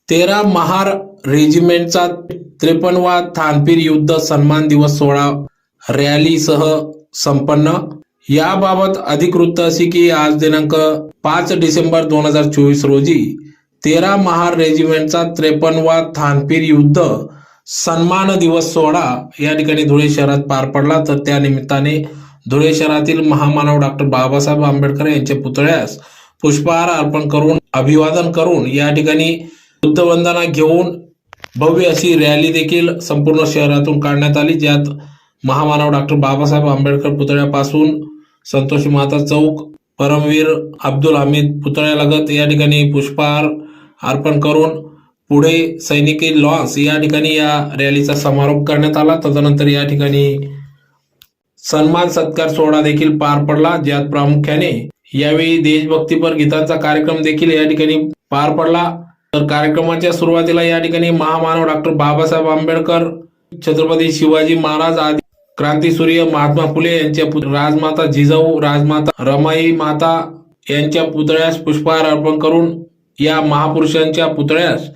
13 महार रेजिमेंटचा 53वा थानपीर युद्ध सन्मान दिवस सोहळा रॅलीसह संपन्न। याबाबत अधिक वृत्त असे की आज दिनांक 5 डिसेंबर 2024 रोजी 13 महार रेजिमेंटचा 53वा थानपीर युद्ध सन्मान दिवस सोहळा या ठिकाणी धुळे शहरात पार पडला। तर त्या निमित्ताने धुळे शहरातील महामानव डॉक्टर बाबासाहेब आंबेडकर यांच्या पुतळ्यास पुष्पहार अर्पण करून अभिवादन करून या ठिकाणी बुद्धवंदना घेऊन भव्य अशी रॅली देखील संपूर्ण शहरातून काढण्यात आली, ज्यात महामानव डॉक्टर बाबासाहेब आंबेडकर पुतळ्यापासून संतोषी माता चौक, परमवीर अब्दुल हमीद पुतळ्यालगत या ठिकाणी पुष्पहार अर्पण करून पुढे सैनिकी लॉन्स या ठिकाणी या रॅलीचा समारोप करण्यात आला। तदनंतर या ठिकाणी सन्मान सत्कार सोहळा देखील पार पडला, ज्यात प्रामुख्याने यावेळी देशभक्तीपर गीतांचा कार्यक्रम देखील या ठिकाणी पार पडला। तर कार्यक्रमाच्या सुरुवातीला या ठिकाणी महामानव डॉक्टर बाबासाहेब आंबेडकर, छत्रपती शिवाजी महाराज आदी क्रांतीसूर्य महात्मा फुले यांच्या राजमाता जिजाऊ, राजमाता रमाई माता यांच्या पुतळ्यास पुष्पहार अर्पण करून या महापुरुषांच्या पुतळ्यास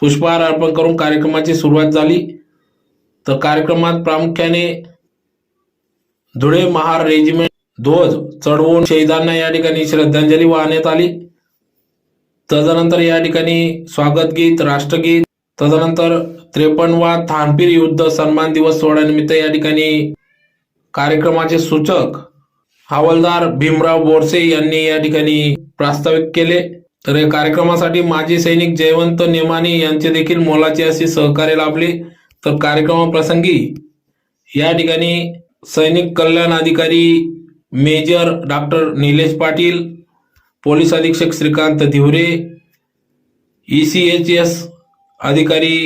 पुष्पहार अर्पण करून कार्यक्रमाची सुरुवात झाली। तर कार्यक्रमात प्रामुख्याने धुळे महार रेजिमेंट ध्वज चढवून शहीदांना या ठिकाणी श्रद्धांजली वाहण्यात आली। तदनंतर या ठिकाणी स्वागत गीत, राष्ट्रगीत, तदनंतर 53वा थानपीर युद्ध सन्मान दिवस सोहळ्यानिमित्त या ठिकाणी कार्यक्रमाचे सूचक हवालदार भीमराव बोरसे यांनी या ठिकाणी प्रास्ताविक केले। तर या कार्यक्रमासाठी माजी सैनिक जयवंत नेमाने यांचे देखील मोलाचे असे सहकार्य लाभले। तर कार्यक्रमाप्रसंगी या ठिकाणी सैनिक कल्याण अधिकारी major doctor Nilesh Patil, police अधीक्षक श्रीकांत धिवरे, ECHS अधिकारी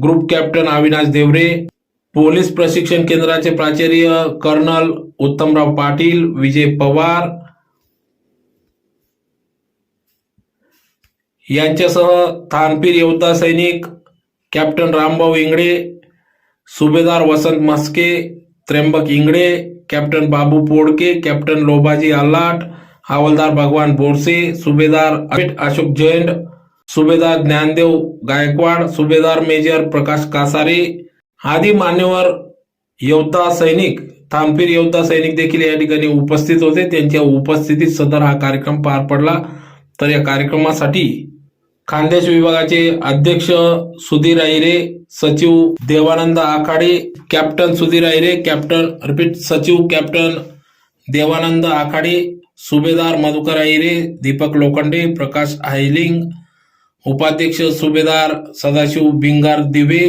group captain Avinash Devare, police प्रशिक्षण केंद्राचे प्राचार्य कर्नल उत्तमराव पाटील, विजय पवार यांच्यासह थानपीर योद्धा सैनिक कॅप्टन रामभाऊ इंगळे, सुभेदार वसंत मस्के, त्र्यंबक इंगळे, कॅप्टन बाबू पोडके, कॅप्टन लोबाजी आल्लाट, हवालदार भगवान बोरसे, सुभेदार अशोक जैन, सुभेदार ज्ञानदेव गायकवाड, सुभेदार मेजर प्रकाश कासारे आदी मान्यवर योद्धा सैनिक, थानपीर योद्धा सैनिक देखील या ठिकाणी उपस्थित होते। त्यांच्या उपस्थितीत सदर हा कार्यक्रम पार पडला। तर या कार्यक्रमासाठी खानदेश विभागाचे अध्यक्ष सुधीर आहिरे, सचिव देवानंद आखाडे, कॅप्टन सुधीर आहिरे, सचिव कॅप्टन देवानंद आखाडे, सुभेदार मधुकर आहिरे, दीपक लोखंडे, प्रकाश हायलिंग, उपाध्यक्ष सुभेदार सदाशिव बिंगार दिवे,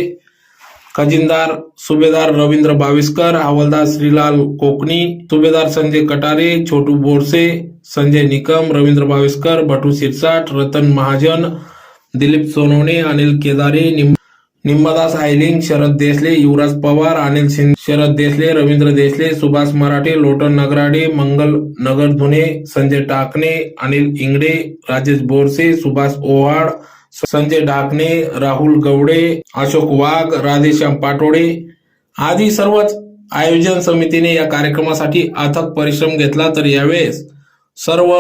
खजिनदार सुभेदार रवींद्र बाविस्कर, हवालदार श्रीलाल कोकणी, सुभेदार संजय कटारे, छोटू बोरसे, संजय निकम, रवींद्र बाविस्कर, भटू सिरसाट, रतन महाजन, दिलीप सोनवणे, अनिल केदारे, निम्मदास हायलिंग, शरद देसले, युवराज पवार, अनिल सिंग, शरद देसले, रवींद्र देसले, सुभाष मराठे, लोटन नगराडे, मंगल नगर धुने, संजय टाकणे, अनिल इंगडे, राजेश बोरसे, सुभाष ओहाड, संजय ढाकणे, राहुल गवडे, अशोक वाघ, राधेश्याम पाटोडे आदी सर्वच आयोजन समितीने या कार्यक्रमासाठी अथक परिश्रम घेतला। तर यावेळेस सर्व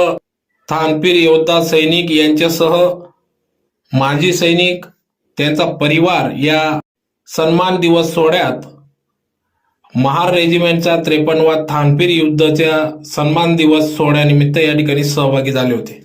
थानपीर योद्धा सैनिक यांच्यासह माजी सैनिक, त्यांचा परिवार या सन्मान दिवस सोहळ्यात महार रेजिमेंटच्या 53वा थानपीर युद्धाच्या सन्मान दिवस सोहळ्यानिमित्त या ठिकाणी सहभागी झाले होते।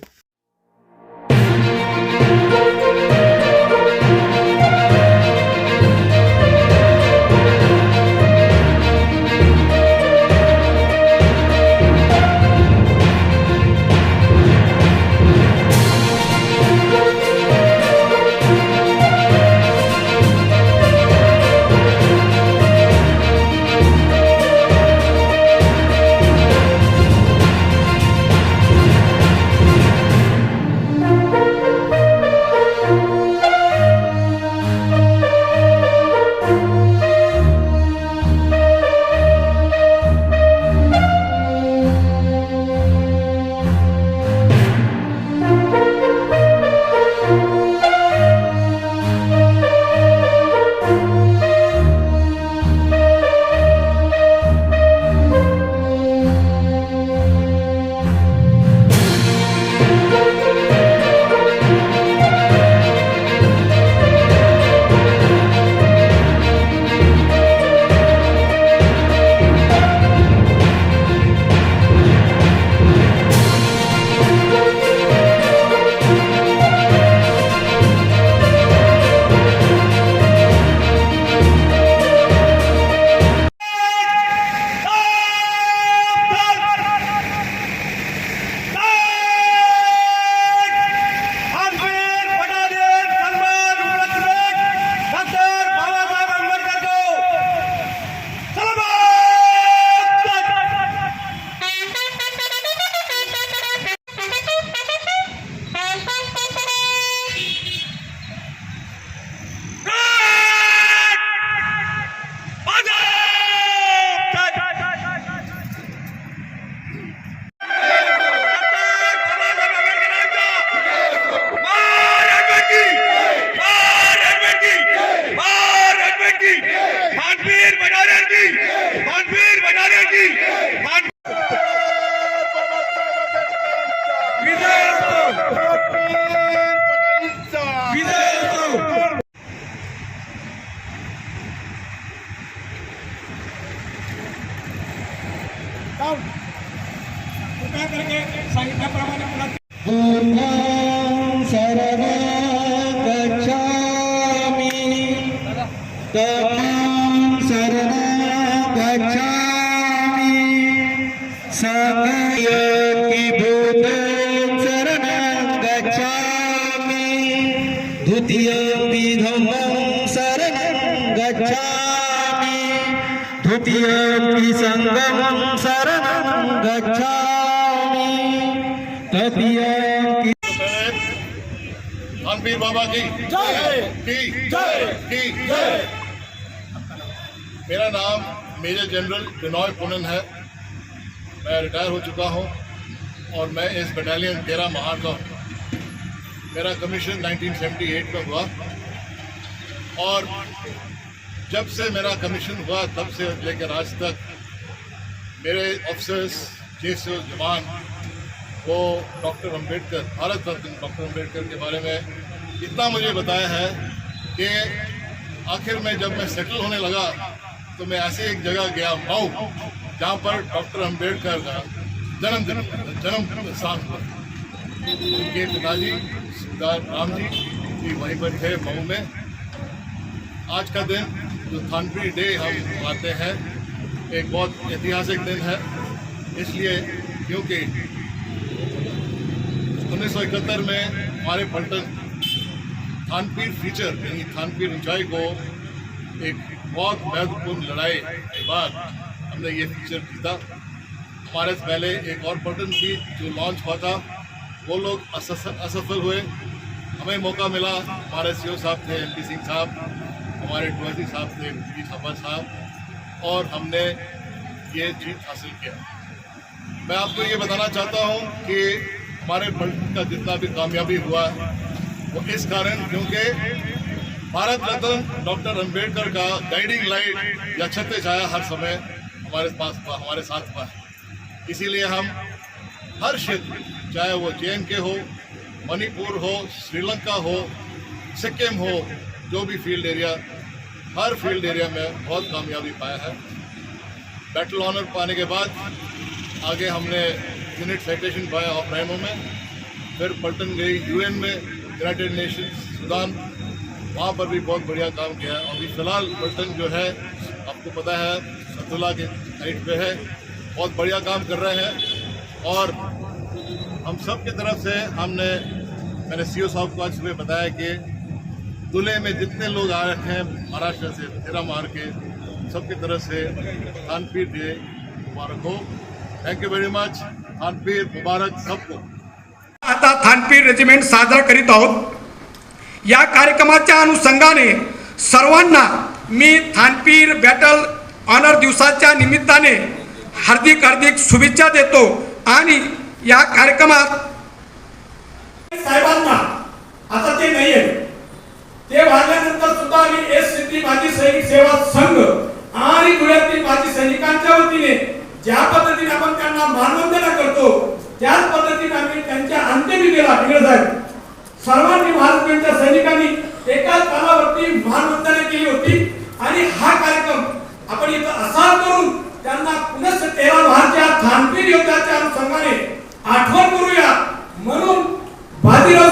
द्वितीयमपि धम्मं शरणं गच्छामि द्वितीयमपि संघं शरणं गच्छामि तृतीयमपि थानपीर बाबा की जय। मेरा नाम मेजर जनरल बिनॉय पुनन है। मैं रिटायर हो चुका हूं और मैं इस बटालियन 13 महार का हूँ। मेरा कमीशन 1978 में हुआ और जब से मेरा कमीशन हुआ तब से लेकर आज तक मेरे ऑफिसर्स जैसे जवान वो डॉक्टर अंबेडकर, भारत रत्न डॉक्टर अंबेडकर के बारे में इतना मुझे बताया है कि आखिर में जब मैं सेटल होने लगा तो मैं ऐसी एक जगह गया मऊ, जहाँ पर डॉक्टर अंबेडकर का जन्म स्थान हुआ। उनके पिताजी सरदार राम जी वहीं पर थे मऊ में। आज का दिन जो थानपीर डे हम मनाते हैं एक बहुत ऐतिहासिक दिन है, इसलिए क्योंकि 1971 में हमारे पलटन थानपीर फीचर यानी थानपीर ऊंचाई को एक बहुत महत्वपूर्ण लड़ाई के बाद हमने ये फीचर जीता। हमारे से पहले एक और पलटन थी जो लॉन्च हुआ था, वो लोग असफल हुए। हमें मौका मिला, हमारे सीओ साहब थे MP सिंह साहब, हमारे टोजी साहब थे पी थापा साहब, और हमने ये जीत हासिल किया। मैं आपको ये बताना चाहता हूँ कि हमारे पलटन का जितना भी कामयाबी हुआ वो इस कारण क्योंकि भारत रत्न डॉक्टर अंबेडकर का गाइडिंग लाइट या छत्र छाया हर समय हमारे साथ था। इसीलिए हम हर क्षेत्र, चाहे वो JNK हो, मणिपुर हो, श्रीलंका हो, सिक्किम हो, जो भी फील्ड एरिया, हर फील्ड एरिया में बहुत कामयाबी पाया है। बैटल ऑनर पाने के बाद आगे हमने यूनिट साइटेशन पाया ऑपरेनो में, फिर पलटन गई UN में, यूनाइटेड नेशंस सूडान, वहाँ पर भी बहुत बढ़िया काम किया। अभी फ़िलहाल पलटन जो है आपको पता है सतुल्ला के साइड पे है, बहुत बढ़िया काम कर रहे हैं। और हम सब की तरफ से मैंने CO साहब को आज सुबह बताया कि दूल्हे में जितने लोग आ रखे हैं महाराष्ट्र से 13 महार के, सबकी तरफ से थानपीर डे मुबारक हो। Thank you very much. थानपीर मुबारक सबको। आता थानपीर रेजिमेंट साजरा करीत आहोत। या कार्यक्रमाच्या अनुषंगाने सर्वांना मी थानपीर बॅटल ऑनर दिवसाच्या निमित्ताने हार्दिक हार्दिक शुभेच्छा देतो आणि या कार्यक्रमात साहेबांना आता ते नाही आहे, ते वाढल्यानंतर सुद्धा आम्ही सिद्धी माजी सैनिक सेवा संघ आणि धुळ्यातील माजी सैनिकांच्या वतीने ज्या पद्धतीने आपण त्यांना मानवंदना करतो त्याच पद्धतीने आम्ही त्यांच्या अंत्यविधीला साहेब सर्वांनी भारतीय सैनिकांनी एकाच कालावरती मानवंदना केली होती आणि हा कार्यक्रम आपण इथं असा करून त्यांना पुन्हा 13 महारच्या थानपीर योद्ध्याच्या अनुषंगाने आठवण करूया म्हणून बाजीराव